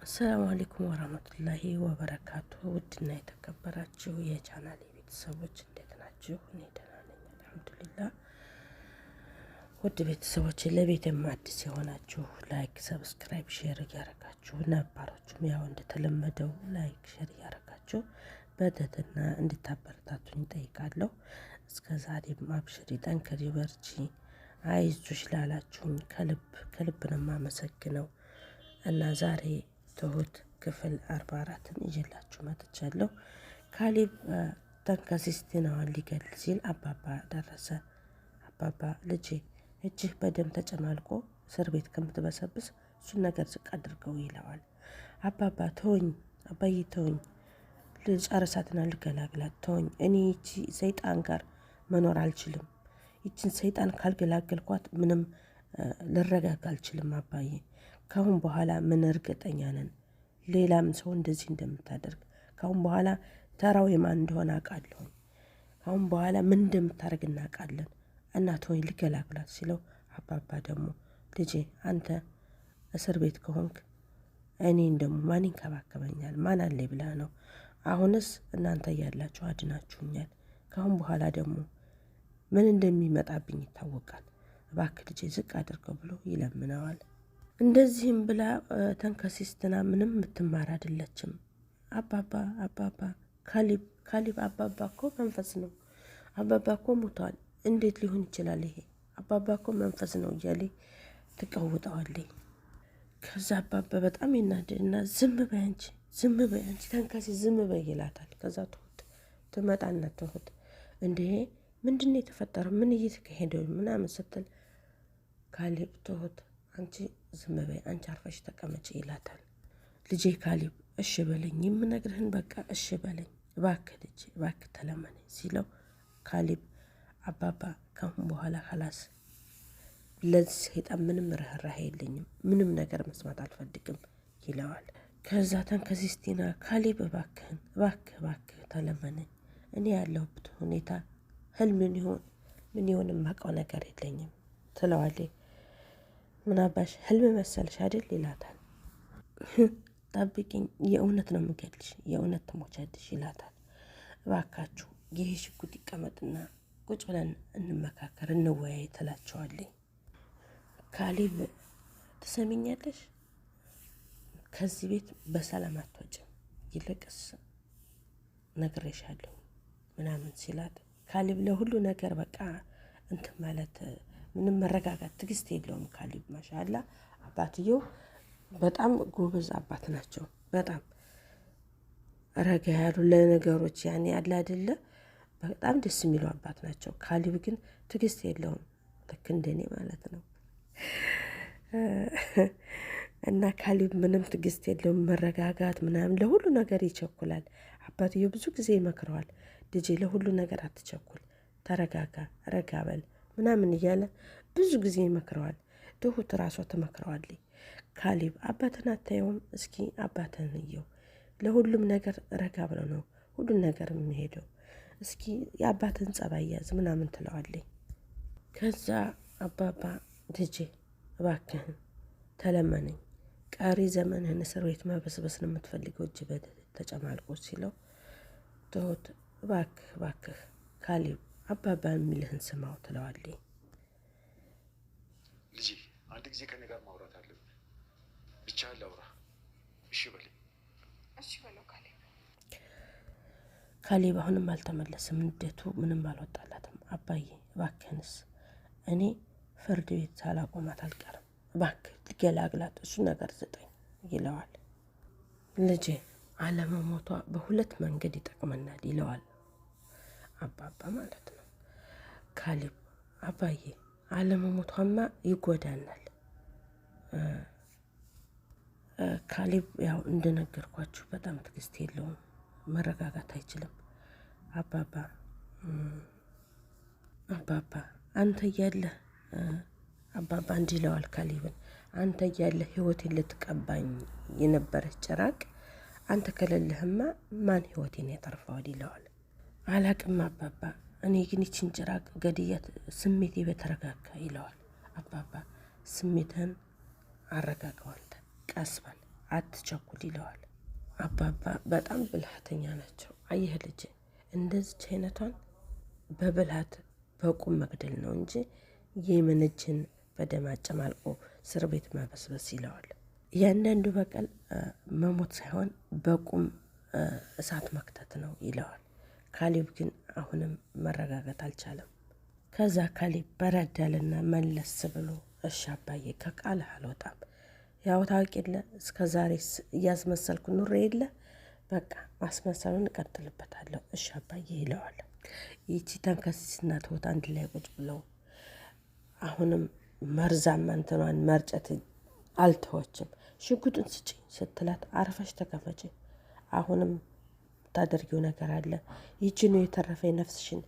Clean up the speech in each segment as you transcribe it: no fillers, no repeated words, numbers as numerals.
አሰላሙ አለይኩም ወራህመቱላሂ ወበረካቱ። ውድና የተከበራችሁ የቻናሌ ቤተሰቦች እንዴት ናችሁ? እኔ ደህና ነኝ አልሐምዱሊላህ። ውድ ቤተሰቦች ለቤቴም አዲስ የሆናችሁ ላይክ፣ ሰብስክራይብ፣ ሼር እያረጋችሁ ነባሮችም ያው እንደተለመደው ላይክ፣ ሼር እያረጋችሁ በትህትና እንድታበረታቱኝ ጠይቃለሁ። እስከ ዛሬም አብሽሪ፣ ጠንክሪ፣ በርቺ፣ አይዞሽ ላላችሁኝ ከልብ ነው የማመሰግነው እና ዛሬ ትሁት ክፍል 44ን ይዤላችሁ መጥቻለሁ። ካሌብ ተንከሲስ ጤናዋን ሊገል ሲል አባባ ደረሰ። አባባ ልጄ እጅህ በደም ተጨማልቆ እስር ቤት ከምትበሰብስ እሱን ነገር ዝቅ አድርገው ይለዋል። አባባ ተወኝ፣ አባዬ ተወኝ፣ ልጨርሳትና ልገላግላት፣ ተወኝ። እኔ ይቺ ሰይጣን ጋር መኖር አልችልም። ይችን ሰይጣን ካልገላገልኳት ምንም ልረጋጋ አልችልም አባዬ። ካሁን በኋላ ምን እርግጠኛ ነን ሌላም ሰው እንደዚህ እንደምታደርግ። ካሁን በኋላ ተራው የማን እንደሆነ አውቃለሁ። ካሁን በኋላ ምን እንደምታደርግ እናውቃለን። እናት ሆይ ልገላግላት ሲለው አባባ ደግሞ ልጄ አንተ እስር ቤት ከሆንክ እኔን ደግሞ ማን ይንከባከበኛል? ማን አለ ብለህ ነው? አሁንስ እናንተ እያላችሁ አድናችሁኛል። ካሁን በኋላ ደግሞ ምን እንደሚመጣብኝ ይታወቃል። እባክህ ልጄ ዝቅ አድርገው ብሎ ይለምነዋል። እንደዚህም ብላ ተንከሲስትና ምንም የምትማር አይደለችም። አባባ ካሌብ አባባ እኮ መንፈስ ነው። አባባ እኮ ሞቷል። እንዴት ሊሆን ይችላል ይሄ? አባባ እኮ መንፈስ ነው እያለ ትቀውጠዋለች። ከዛ አባባ በጣም ይናደድና ዝም በይ አንቺ ተንከሲስ ዝም በይ ይላታል። ከዛ ትመጣና ትሁት እንዴ ምንድን ነው የተፈጠረው? ምን እየተካሄደ ምናምን ስትል ካሌብ ትሁት አንቺ ዝም በይ፣ አንቺ አርፈሽ ተቀመጪ ይላታል። ልጄ ካሌብ እሺ በለኝ፣ የምነግርህን በቃ እሺ በለኝ እባክህ ልጄ እባክህ ተለመነኝ ሲለው ካሌብ አባባ ካሁን በኋላ ኸላስ ለዚህ ሰይጣን ምንም ርህራሄ የለኝም፣ ምንም ነገር መስማት አልፈልግም ይለዋል። ከዛ ተንከሲስቲና ካሌብ እባክህ ተለመነኝ፣ እኔ ያለሁበት ሁኔታ ህልምን ይሆን ምን ይሆን የማውቀው ነገር የለኝም ትለዋለች። ምን አባሽ ህልም መሰልሽ አይደል ይላታል። ጠብቂኝ፣ የእውነት ነው የምገልሽ፣ የእውነት ትሞቻለሽ ይላታል። እባካችሁ ይሄ ሽጉጥ ይቀመጥና ቁጭ ብለን እንመካከር እንወያይ ትላቸዋለኝ። ካሌብ ትሰሚኛለሽ፣ ከዚህ ቤት በሰላም አትወጭም፣ ይልቅስ ነግሬሻለሁ ምናምን ሲላት ካሌብ ለሁሉ ነገር በቃ እንትን ማለት ምንም መረጋጋት ትግስት የለውም ካሌብ። ማሻአላ አባትየው በጣም ጎበዝ አባት ናቸው። በጣም ረጋ ያሉ ለነገሮች ያኔ ያለ አይደለ በጣም ደስ የሚሉ አባት ናቸው። ካሌብ ግን ትግስት የለውም ልክ እንደኔ ማለት ነው። እና ካሌብ ምንም ትግስት የለውም፣ መረጋጋት ምናምን ለሁሉ ነገር ይቸኩላል። አባትየው ብዙ ጊዜ ይመክረዋል። ልጄ ለሁሉ ነገር አትቸኩል፣ ተረጋጋ፣ ረጋ በል ምናምን እያለ ብዙ ጊዜ ይመክረዋል። ትሁት ራሷ ትመክረዋለች። ካሌብ አባትን አታየውም? እስኪ አባትን እየው፣ ለሁሉም ነገር ረጋ ብለው ነው ሁሉን ነገር የሚሄደው። እስኪ የአባትን ጸባይ ያዝ ምናምን ትለዋለች። ከዛ አባባ ልጄ እባክህን ተለመነኝ፣ ቀሪ ዘመንህን እስር ቤት መበስበስ ነው የምትፈልገው እጅ ተጨማልቆ ሲለው ትሁት እባክህ ካሌብ አባባ የሚልህን ስማው ትለዋለች። ልጄ አንድ ጊዜ ከኔ ጋር ማውራት አለብን፣ ብቻ ላውራ፣ እሺ በለኝ። እሺ በለው ካሌብ። ካሌብ አሁንም አልተመለስም፣ ንዴቱ ምንም አልወጣላትም። አባዬ እባክህንስ እኔ ፍርድ ቤት ሳላቆማት አልቀርም፣ እባክህ ልገላግላት፣ እሱ ነገር ስጠኝ ይለዋል። ልጄ አለመሞቷ በሁለት መንገድ ይጠቅመናል ይለዋል አባባ ማለት ነው። ካሌብ አባዬ አለመሞቷማ ይጎዳናል። ካሌብ ያው እንደነገርኳችሁ በጣም ትግስት የለውም፣ መረጋጋት አይችልም። አባባ አንተ እያለህ አባባ እንዲህ ይለዋል ካሌብን፣ አንተ እያለህ ህይወቴን ልትቀባኝ የነበረች ጭራቅ አንተ ከሌለህማ ማን ህይወቴን ያተርፈዋል ይለዋል። አላቅም አባባ፣ እኔ ግን ይችን ጭራቅ ገድያት ስሜቴ በተረጋጋ ይለዋል። አባባ ስሜትህን አረጋጋው፣ አንተ ቀስ በል አትቸኩል ይለዋል። አባባ በጣም ብልሃተኛ ናቸው። አየህ ልጄ እንደዚች አይነቷን በብልሃት በቁም መግደል ነው እንጂ የምንጅን በደም አጨማልቆ እስር ቤት ማበስበስ ይለዋል። እያንዳንዱ በቀል መሞት ሳይሆን በቁም እሳት መክተት ነው ይለዋል። ካሌብ ግን አሁንም መረጋጋት አልቻለም። ከዛ ካሌብ በረዳልና መለስ ብሎ እሺ አባዬ ከቃልህ አልወጣም፣ ያው ታውቂ የለ እስከ ዛሬ እያስመሰልኩ ኑሬ የለ በቃ ማስመሰሉን እቀጥልበታለሁ እሺ አባዬ ይለዋል። ይቺ ተንከሲስና ትሁት አንድ ላይ ቁጭ ብለው አሁንም መርዛማ እንትኗን መርጨት አልተወችም። ሽጉጡን ስጪኝ ስትላት አርፈሽ ተቀመጪ፣ አሁንም ታደርጊው ነገር አለ፣ ይቺኑ የተረፈኝ ነፍስሽን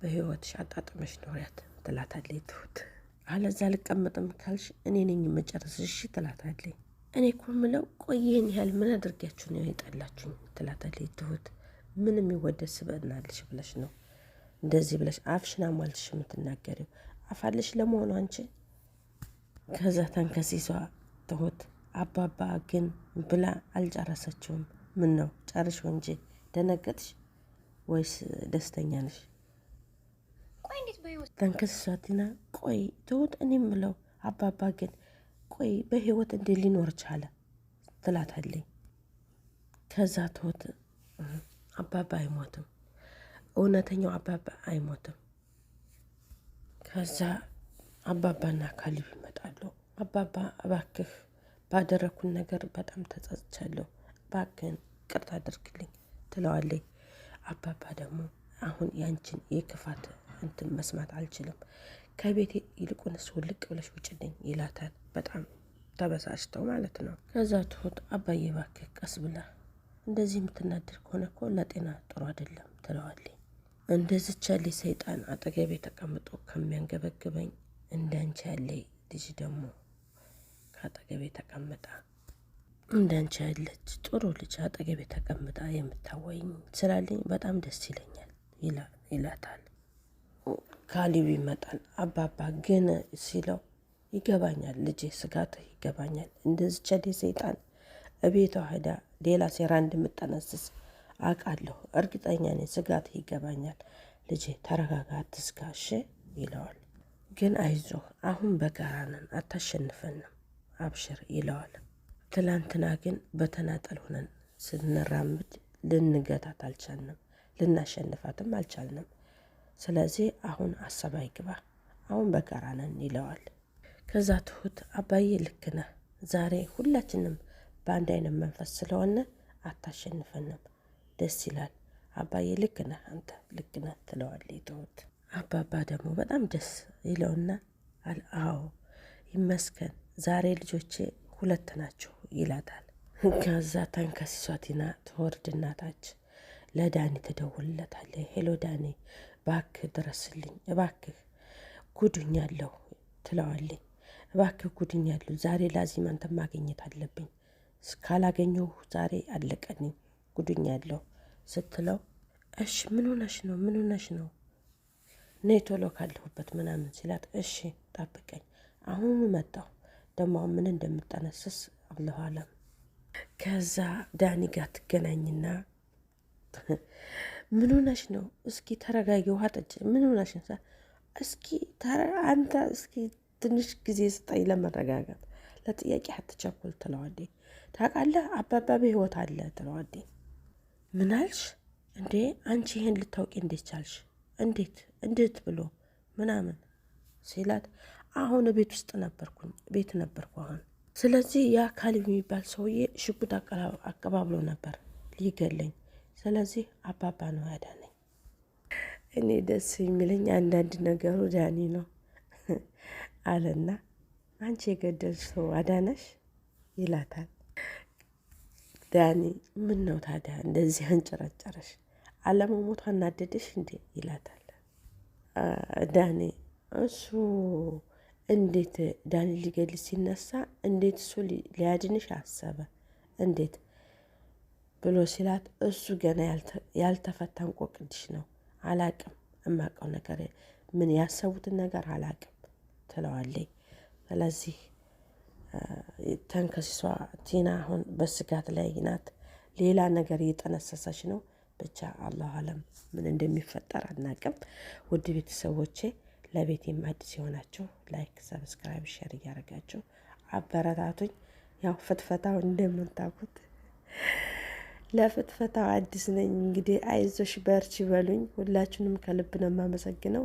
በህይወትሽ አጣጥመሽ ኖሪያት ትላታለች ትሁት። አለዛ ልቀመጥም ካልሽ እኔ ነኝ የምጨርስሽ ትላታለች። እኔ እኮ የምለው ቆይ ይህን ያህል ምን አድርጊያችሁ ነው የጠላችሁኝ ትላታለች ትሁት። ምን የሚወደድ ስብዕና አለሽ ብለሽ ነው እንደዚህ ብለሽ አፍሽን አሟልትሽ የምትናገሪው? አፋለሽ ለመሆኑ አንቺ? ከዛ ተንከሲሷ ትሁት አባባ ግን ብላ አልጨረሰችውም። ምን ነው ጨርሽ እንጂ ደነገጥሽ ወይስ ደስተኛ ነሽ? ቆይ እንዴት በህይወት ተንከሲሷ ቲና ቆይ ትሁት እኔ የምለው አባባ ግን ቆይ በህይወት እንዴት ሊኖር ቻለ ትላታለኝ። ከዛ ትሁት አባባ አይሞትም፣ እውነተኛው አባባ አይሞትም። ከዛ አባባና ካሌብ ይመጣሉ። አባባ እባክህ ባደረኩን ነገር በጣም ተጸጽቻለሁ፣ እባክህን ቅርታ አድርግልኝ ትለዋለች። አባባ ደግሞ አሁን ያንቺን የክፋት እንትን መስማት አልችልም፣ ከቤቴ ይልቁንስ ውልቅ ብለሽ ውጭልኝ ይላታል። በጣም ተበሳጭተው ማለት ነው። ከዛ ትሁት አባዬ እባክህ ቀስ ብላ እንደዚህ የምትናደር ከሆነ እኮ ለጤና ጥሩ አይደለም ትለዋለች። እንደዚች ያለ ሰይጣን አጠገቤ ተቀምጦ ከሚያንገበግበኝ እንዳንቺ ያለ ልጅ ደግሞ ከአጠገቤ ተቀምጣ እንዳንቺ ያለች ጥሩ ልጅ አጠገቤ ተቀምጣ የምታወይኝ ስላለኝ በጣም ደስ ይለኛል ይላታል። ካሌብ ይመጣል። አባባ ግን ሲለው ይገባኛል ልጄ፣ ስጋትህ ይገባኛል። እንደዚች ያለ ሰይጣን እቤቷ ሄዳ ሌላ ሴራ እንደምጠነስስ አውቃለሁ፣ እርግጠኛ ነኝ። ስጋትህ ይገባኛል ልጄ፣ ተረጋጋ፣ አትስጋ እሺ ይለዋል። ግን አይዞህ አሁን በጋራ ነን፣ አታሸንፈንም፣ አብሽር ይለዋል። ትላንትና ግን በተናጠል ሆነን ስንራምድ ልንገታት አልቻልንም፣ ልናሸንፋትም አልቻልንም። ስለዚህ አሁን አሰብ አይግባ፣ አሁን በጋራ ነን ይለዋል። ከዛ ትሁት አባዬ ልክ ነህ፣ ዛሬ ሁላችንም በአንድ አይነት መንፈስ ስለሆነ አታሸንፈንም፣ ደስ ይላል። አባዬ ልክ ነህ፣ አንተ ልክ ነህ ትለዋለች ትሁት። አባባ ደግሞ በጣም ደስ ይለውና አዎ ይመስገን ዛሬ ልጆቼ 2 ናቸው ይላታል። ከዛ ተንከሲሷ ቲና ትወርድና ታች ለዳኒ ትደውልለታለች። ሄሎ ዳኒ እባክህ ድረስልኝ፣ እባክህ ጉድኛለሁ ትለዋለች። እባክህ ጉድኛለሁ፣ ዛሬ ላዚማን ማግኘት አለብኝ፣ ካላገኘሁ ዛሬ አለቀልኝ፣ ጉድኛለሁ ስትለው እሺ ምን ሆነሽ ነው? ምን ሆነሽ ነው? ነይ ቶሎ ካለሁበት ምናምን ሲላት እሺ ጠብቀኝ፣ አሁኑ መጣሁ፣ ደግሞ ምን እንደምጠነስስ አላሁ አለም። ከዛ ዳኒ ጋር ትገናኝና ምን ሆነሽ ነው? እስኪ ተረጋጊ፣ ውሃ ጠጪ፣ ምን ሆነሽ ነው? እስኪ አንተ እስኪ ትንሽ ጊዜ ስጠኝ ለመረጋጋት፣ ለጥያቄ አትቸኩል ትለዋለች። ታውቃለህ አባባ በህይወት አለ ትለዋለች። ምን አልሽ እንዴ? አንቺ ይሄን ልታውቂ እንዴት ቻልሽ? እንዴት ብሎ ምናምን ሲላት አሁን ቤት ውስጥ ነበርኩኝ፣ ቤት ነበርኩ አሁን። ስለዚህ ያ ካሌብ የሚባል ሰውዬ ሽጉጥ አቀባብሎ ነበር ሊገለኝ፣ ስለዚህ አባባ ነው ያዳነኝ። እኔ ደስ የሚለኝ አንዳንድ ነገሩ ዳኒ ነው አለና አንቺ የገደልሽ ሰው አዳነሽ ይላታል። ዳኒ ምን ነው ታዲያ እንደዚህ አንጨረጨረሽ? አለመሞቷ እናደደሽ እንዴ ይላታል። ዳኒ እሱ እንዴት ዳኒ ሊገል ሲነሳ እንዴት እሱ ሊያድንሽ አሰበ እንዴት ብሎ ሲላት እሱ ገና ያልተፈታ እንቆቅልሽ ነው፣ አላቅም፣ እማቀው ነገር ምን ያሰቡትን ነገር አላቅም ትለዋለች። ስለዚህ ተንከሲሷ ቲና አሁን በስጋት ላይ ናት። ሌላ ነገር እየጠነሰሰች ነው። ብቻ አላሁ አለም ምን እንደሚፈጠር አናቅም። ውድ ቤተሰቦቼ ለቤቴም አዲስ የሆናችሁ ላይክ፣ ሰብስክራይብ፣ ሼር እያደረጋችሁ አበረታቱኝ። ያው ፍትፈታው እንደምታውቁት ለፍትፈታው አዲስ ነኝ። እንግዲህ አይዞሽ በርቺ በሉኝ። ሁላችሁንም ከልብ ነው የማመሰግነው።